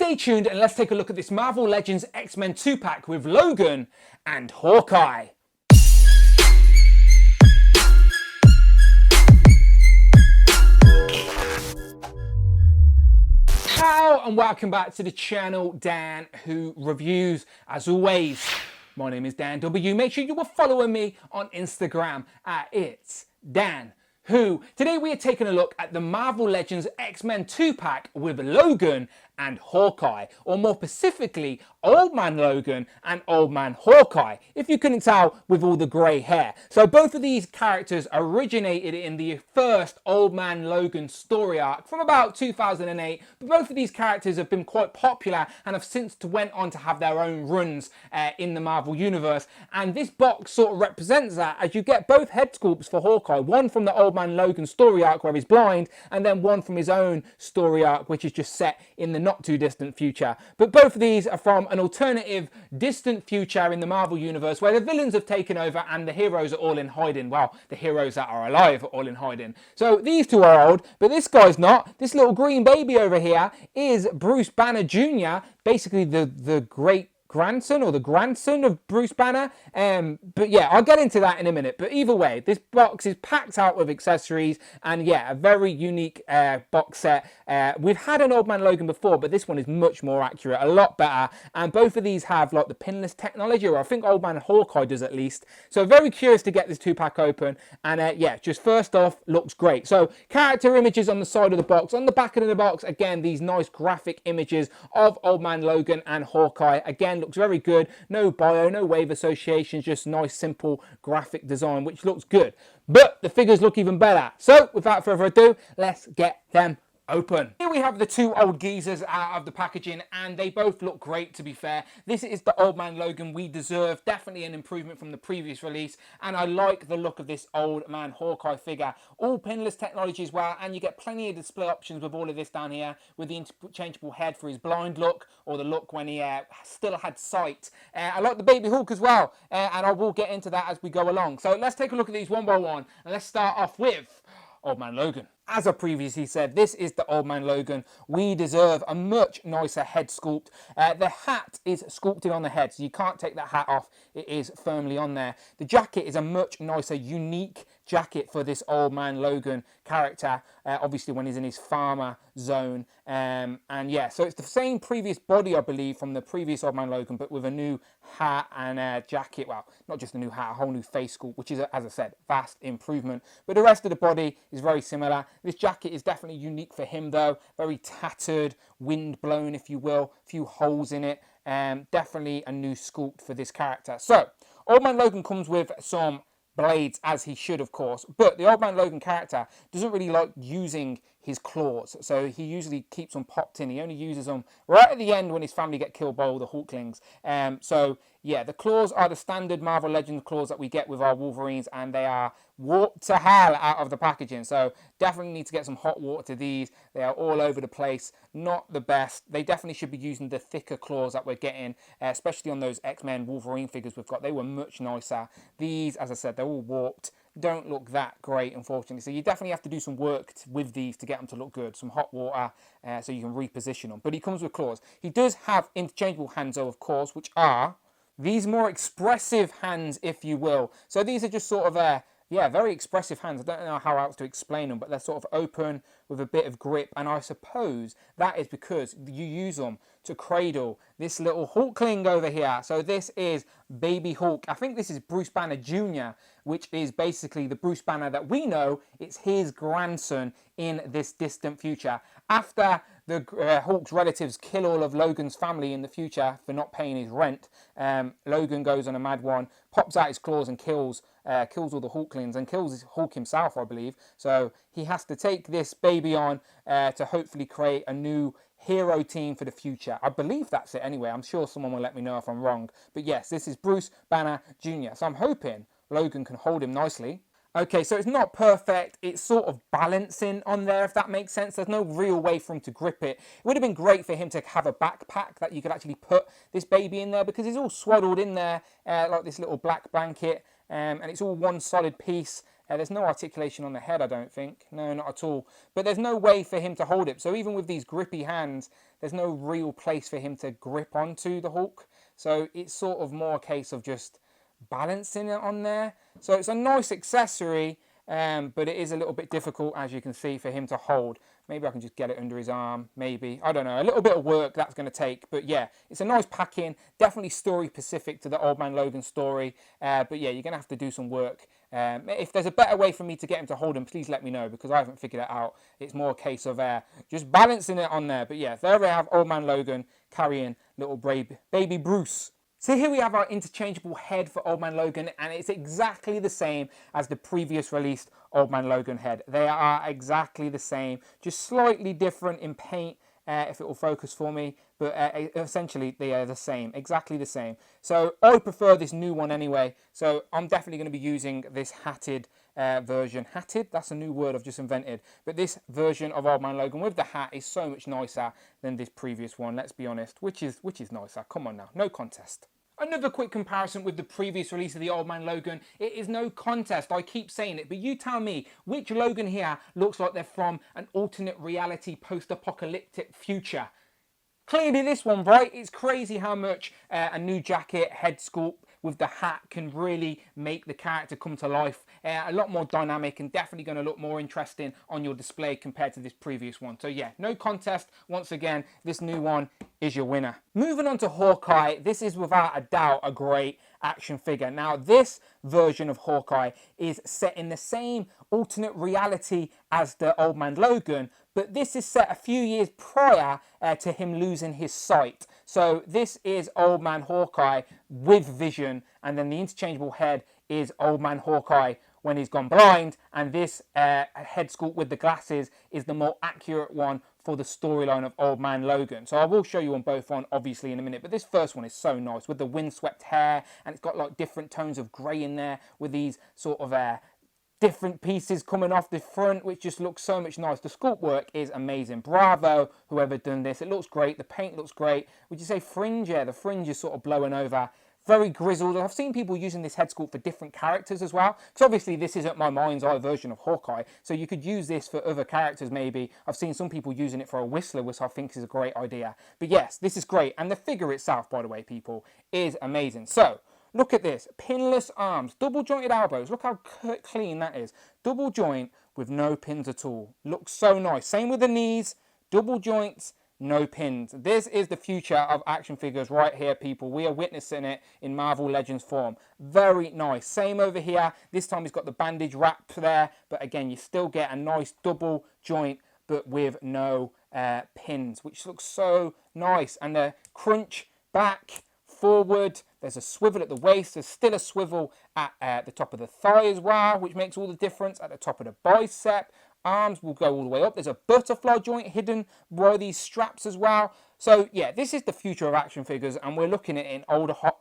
Stay tuned and let's take a look at this Marvel Legends X-Men 2-pack with Logan and Hawkeye. Hello and welcome back to the channel, Dan Who Reviews. As always, my name is Dan W. Make sure you are following me on Instagram at It's Dan Who. Today we are taking a look at the Marvel Legends X-Men 2-pack with Logan and Hawkeye, or more specifically, Old Man Logan and Old Man Hawkeye, if you couldn't tell with all the grey hair. So both of these characters originated in the first Old Man Logan story arc from about 2008, but both of these characters have been quite popular and have since went on to have their own runs in the Marvel Universe, and this box sort of represents that, as you get both head sculpts for Hawkeye, one from the Old Man Logan story arc where he's blind, and then one from his own story arc which is just set in the not too distant future. But both of these are from an alternative distant future in the Marvel Universe where the villains have taken over and the heroes are all in hiding. Well, the heroes that are alive are all in hiding. So these two are old, but this guy's not. This little green baby over here is Bruce Banner Jr., basically the great grandson or the grandson of Bruce Banner. But yeah, I'll get into that in a minute. But either way, this box is packed out with accessories, and yeah, a very unique box set. We've had an Old Man Logan before, but this one is much more accurate, a lot better. And both of these have like the pinless technology, or I think Old Man Hawkeye does at least. So very curious to get this 2-pack open. And yeah, just first off, looks great. So character images on the side of the box. On the back of the box, again, these nice graphic images of Old Man Logan and Hawkeye. Again, looks very good. No bio, no wave associations, just nice simple graphic design, which looks good. But the figures look even better. So without further ado, let's get them open. Here we have the two old geezers out of the packaging, and they both look great, to be fair. This is the Old Man Logan we deserve, definitely an improvement from the previous release, and I like the look of this Old Man Hawkeye figure. All pinless technology as well, and you get plenty of display options with all of this down here, with the interchangeable head for his blind look, or the look when he still had sight. I like the baby Hulk as well, and I will get into that as we go along. So let's take a look at these one by one, and let's start off with Old Man Logan. As I previously said, this is the Old Man Logan. We deserve a much nicer head sculpt. The hat is sculpted on the head, so you can't take that hat off. It is firmly on there. The jacket is a much nicer, unique jacket for this Old Man Logan character, obviously when he's in his farmer zone. And yeah, so it's the same previous body, I believe, from the previous Old Man Logan, but with a new hat and jacket. Well, not just a new hat, a whole new face sculpt, which is, as I said, vast improvement. But the rest of the body is very similar. This jacket is definitely unique for him though, very tattered, wind blown if you will, a few holes in it. Definitely a new sculpt for this character. So, Old Man Logan comes with some blades, as he should of course, but the Old Man Logan character doesn't really like using his claws, so he usually keeps them popped in. He only uses them right at the end when his family get killed by all the Hulklings. So yeah, the claws are the standard Marvel Legends claws that we get with our Wolverines, and they are warped to hell out of the packaging, so definitely need to get some hot water to these. They are all over the place, not the best. They definitely should be using the thicker claws that we're getting, especially on those X-Men Wolverine figures we've got. They were much nicer. These, as I said, they're all warped, don't look that great, unfortunately. So you definitely have to do some work with these to get them to look good. Some hot water so you can reposition them. But he comes with claws. He does have interchangeable hands, though, of course, which are these more expressive hands, if you will. So these are just sort of yeah, very expressive hands. I don't know how else to explain them, but they're sort of open with a bit of grip, and I suppose that is because you use them to cradle this little Hulkling over here. So this is Baby Hulk. I think this is Bruce Banner Jr., which is basically the Bruce Banner that we know. It's his grandson in this distant future. After the Hulk's relatives kill all of Logan's family in the future for not paying his rent, Logan goes on a mad one, pops out his claws and kills all the Hulklings, and kills Hulk himself, I believe. So he has to take this baby on to hopefully create a new hero team for the future. I believe that's it anyway. I'm sure someone will let me know if I'm wrong. But yes, this is Bruce Banner Jr. So I'm hoping Logan can hold him nicely. Okay, so it's not perfect. It's sort of balancing on there, if that makes sense. There's no real way for him to grip it. It would have been great for him to have a backpack that you could actually put this baby in there, because he's all swaddled in there like this little black blanket. And it's all one solid piece. There's no articulation on the head, I don't think. No, not at all. But there's no way for him to hold it. So even with these grippy hands, there's no real place for him to grip onto the Hulk. So it's sort of more a case of just balancing it on there. So it's a nice accessory, but it is a little bit difficult, as you can see, for him to hold. Maybe I can just get it under his arm, maybe. I don't know, a little bit of work that's going to take. But yeah, it's a nice pack-in, definitely story-specific to the Old Man Logan story. But yeah, you're going to have to do some work. If there's a better way for me to get him to hold him, please let me know, because I haven't figured it out. It's more a case of just balancing it on there. But yeah, there we have Old Man Logan carrying little baby Bruce. So here we have our interchangeable head for Old Man Logan, and it's exactly the same as the previous released Old Man Logan head. They are exactly the same, just slightly different in paint, if it will focus for me, but essentially they are the same, exactly the same. So I prefer this new one anyway, so I'm definitely going to be using this hatted version. Hatted? That's a new word I've just invented. But this version of Old Man Logan with the hat is so much nicer than this previous one, let's be honest, which is nicer. Come on now, no contest. Another quick comparison with the previous release of the Old Man Logan. It is no contest, I keep saying it, but you tell me which Logan here looks like they're from an alternate reality post-apocalyptic future. Clearly this one, right? It's crazy how much a new jacket, head sculpt with the hat can really make the character come to life. A lot more dynamic and definitely going to look more interesting on your display compared to this previous one. So yeah, no contest. Once again, this new one is your winner. Moving on to Hawkeye, this is without a doubt a great action figure. Now this version of Hawkeye is set in the same alternate reality as the Old Man Logan, but this is set a few years prior to him losing his sight. So this is Old Man Hawkeye with vision, and then the interchangeable head is Old Man Hawkeye when he's gone blind, and this head sculpt with the glasses is the more accurate one for the storyline of Old Man Logan. So I will show you on both on obviously in a minute, but this first one is so nice with the windswept hair, and it's got like different tones of grey in there with these sort of different pieces coming off the front, which just looks so much nice. The sculpt work is amazing. Bravo, whoever done this. It looks great. The paint looks great. Would you say fringe? Yeah, the fringe is sort of blowing over. Very grizzled. I've seen people using this head sculpt for different characters as well. So obviously this isn't my mind's eye version of Hawkeye. So you could use this for other characters maybe. I've seen some people using it for a Whistler, which I think is a great idea. But yes, this is great. And the figure itself, by the way, people, is amazing. So look at this, pinless arms, double jointed elbows. Look how clean that is. Double joint with no pins at all. Looks so nice. Same with the knees, double joints, no pins. This is the future of action figures right here, people. We are witnessing it in Marvel Legends form. Very nice. Same over here. This time he's got the bandage wrap there, but again, you still get a nice double joint, but with no pins, which looks so nice. And the crunch back, forward, there's a swivel at the waist, there's still a swivel at the top of the thigh as well, which makes all the difference. At the top of the bicep, arms will go all the way up. There's a butterfly joint hidden by these straps as well. So yeah, this is the future of action figures, and we're looking at it in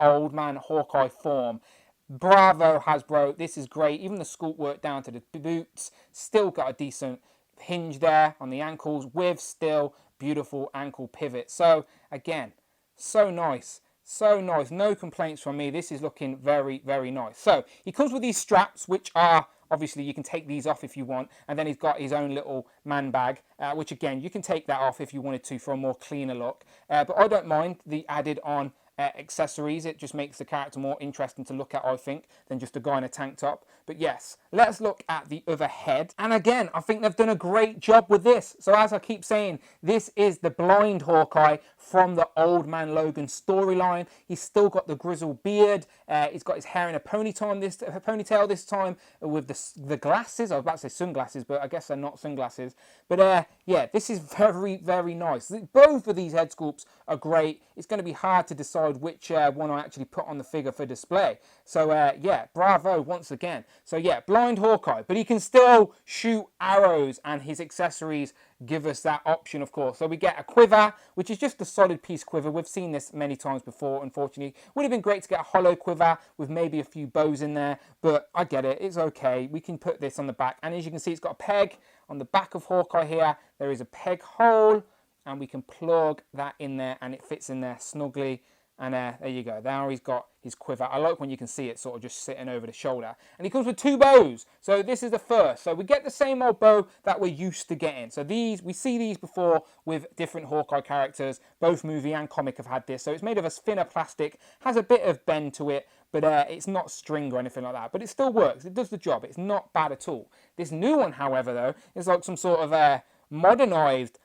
old man Hawkeye form. Bravo, Hasbro, this is great. Even the sculpt work down to the boots, still got a decent hinge there on the ankles with still beautiful ankle pivot. So again, so nice. So nice, no complaints from me. This is looking very, very nice. So he comes with these straps, which are obviously you can take these off if you want, and then he's got his own little man bag, which again you can take that off if you wanted to for a more cleaner look. But I don't mind the added on accessories. It just makes the character more interesting to look at, I think, than just a guy in a tank top. But yes, let's look at the other head. And again, I think they've done a great job with this. So as I keep saying, this is the blind Hawkeye from the Old Man Logan storyline. He's still got the grizzled beard. He's got his hair in a ponytail this time with the glasses. I was about to say sunglasses, but I guess they're not sunglasses. But yeah, this is very, very nice. Both of these head sculpts are great. It's going to be hard to decide which one I actually put on the figure for display. So yeah, bravo once again. So yeah, blind Hawkeye, but he can still shoot arrows, and his accessories give us that option, of course. So we get a quiver, which is just a solid piece quiver. We've seen this many times before, unfortunately. Would have been great to get a hollow quiver with maybe a few bows in there, but I get it. It's okay. We can put this on the back, and as you can see, it's got a peg on the back of Hawkeye here. There is a peg hole, and we can plug that in there, and it fits in there snugly And there you go. Now he's got his quiver. I like when you can see it sort of just sitting over the shoulder. And he comes with 2 bows. So this is the first. So we get the same old bow that we're used to getting. So these, we see these before with different Hawkeye characters. Both movie and comic have had this. So it's made of a thinner plastic. Has a bit of bend to it. But it's not string or anything like that. But it still works. It does the job. It's not bad at all. This new one, however, though, is like some sort of modernized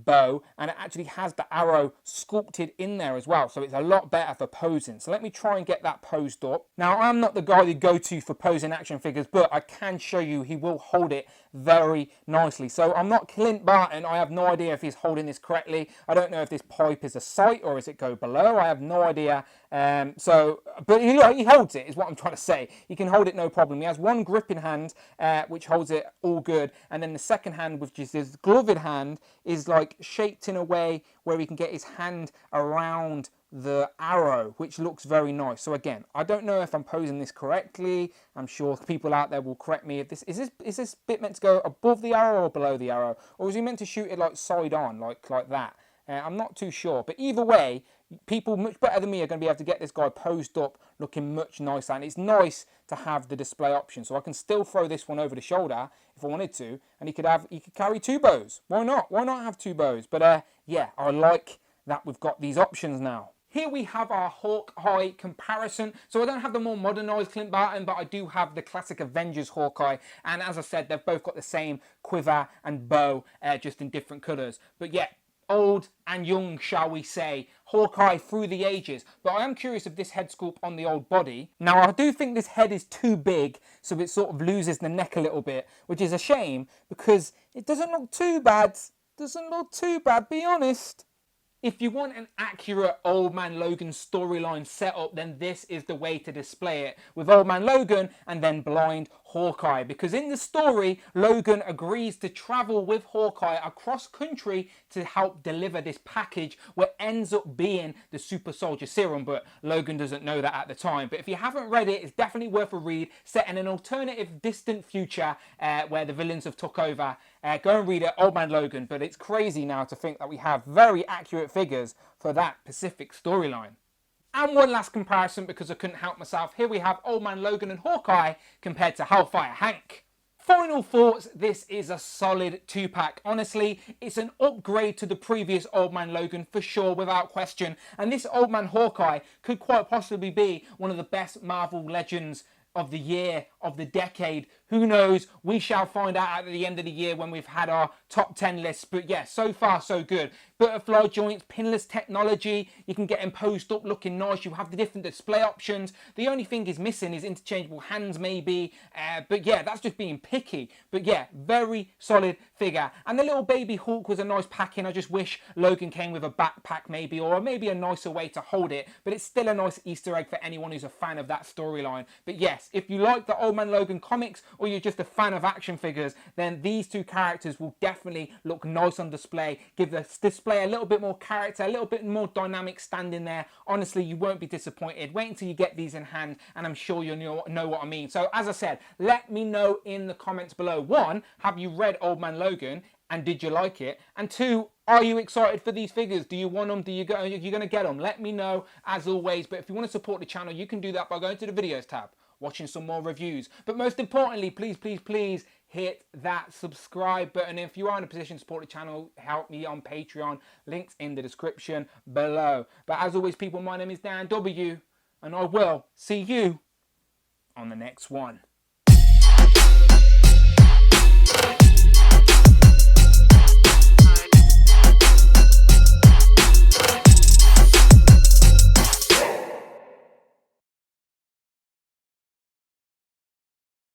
bow, and it actually has the arrow sculpted in there as well, so it's a lot better for posing. So let me try and get that posed up. Now, I'm not the guy you go to for posing action figures, but I can show you he will hold it very nicely. So I'm not Clint Barton. I have no idea if he's holding this correctly. I don't know if this pipe is a sight or is it go below. I have no idea. But he holds it, is what I'm trying to say. He can hold it no problem. He has one gripping hand, which holds it all good, and then the second hand, which is his gloved hand, is like shaped in a way where he can get his hand around the arrow, which looks very nice. So again, I don't know if I'm posing this correctly. I'm sure people out there will correct me if this is this bit meant to go above the arrow or below the arrow, or is he meant to shoot it like side on, like that? I'm not too sure, but either way, people much better than me are going to be able to get this guy posed up looking much nicer, and it's nice to have the display option, so I can still throw this one over the shoulder if I wanted to, and he could carry 2 bows. Why not have 2 bows? But yeah, I like that we've got these options now. Here we have our Hawkeye comparison. So I don't have the more modernised Clint Barton, but I do have the classic Avengers Hawkeye. And as I said, they've both got the same quiver and bow, just in different colours. But yeah, old and young, shall we say. Hawkeye through the ages. But I am curious of this head sculpt on the old body. Now, I do think this head is too big, so it sort of loses the neck a little bit, which is a shame because it doesn't look too bad. Doesn't look too bad, be honest. If you want an accurate Old Man Logan storyline setup, then this is the way to display it, with Old Man Logan and then blind Hawkeye. Because in the story, Logan agrees to travel with Hawkeye across country to help deliver this package, what ends up being the super soldier serum, but Logan doesn't know that at the time. But if you haven't read it, it's definitely worth a read, set in an alternative distant future where the villains have took over. Go and read it, Old Man Logan. But it's crazy now to think that we have very accurate figures for that specific storyline. And one last comparison, because I couldn't help myself. Here we have Old Man Logan and Hawkeye compared to Hellfire Hank. Final thoughts, this is a solid 2-pack. Honestly, it's an upgrade to the previous Old Man Logan for sure, without question. And this Old Man Hawkeye could quite possibly be one of the best Marvel Legends of the year, of the decade. Who knows? We shall find out at the end of the year when we've had our top 10 lists. But yeah, so far so good. Butterfly joints, pinless technology. You can get them posed up looking nice. You have the different display options. The only thing is missing is interchangeable hands maybe. But yeah, that's just being picky. But yeah, very solid figure. And the little baby Hulk was a nice pack-in. I just wish Logan came with a backpack maybe, or maybe a nicer way to hold it. But it's still a nice Easter egg for anyone who's a fan of that storyline. But yes, if you like the Old Man Logan comics, or you're just a fan of action figures, then these 2 characters will definitely look nice on display, give the display a little bit more character, a little bit more dynamic standing there. Honestly, you won't be disappointed. Wait until you get these in hand, and I'm sure you'll know what I mean. So as I said, let me know in the comments below. 1, have you read Old Man Logan, and did you like it? And 2, are you excited for these figures? Do you want them? You're going to get them? Let me know as always. But if you want to support the channel, you can do that by going to the videos tab, watching some more reviews. But most importantly, please hit that subscribe button. If you are in a position to support the channel, help me on Patreon. Links in the description below. But as always, people, my name is Dan W, and I will see you on the next one.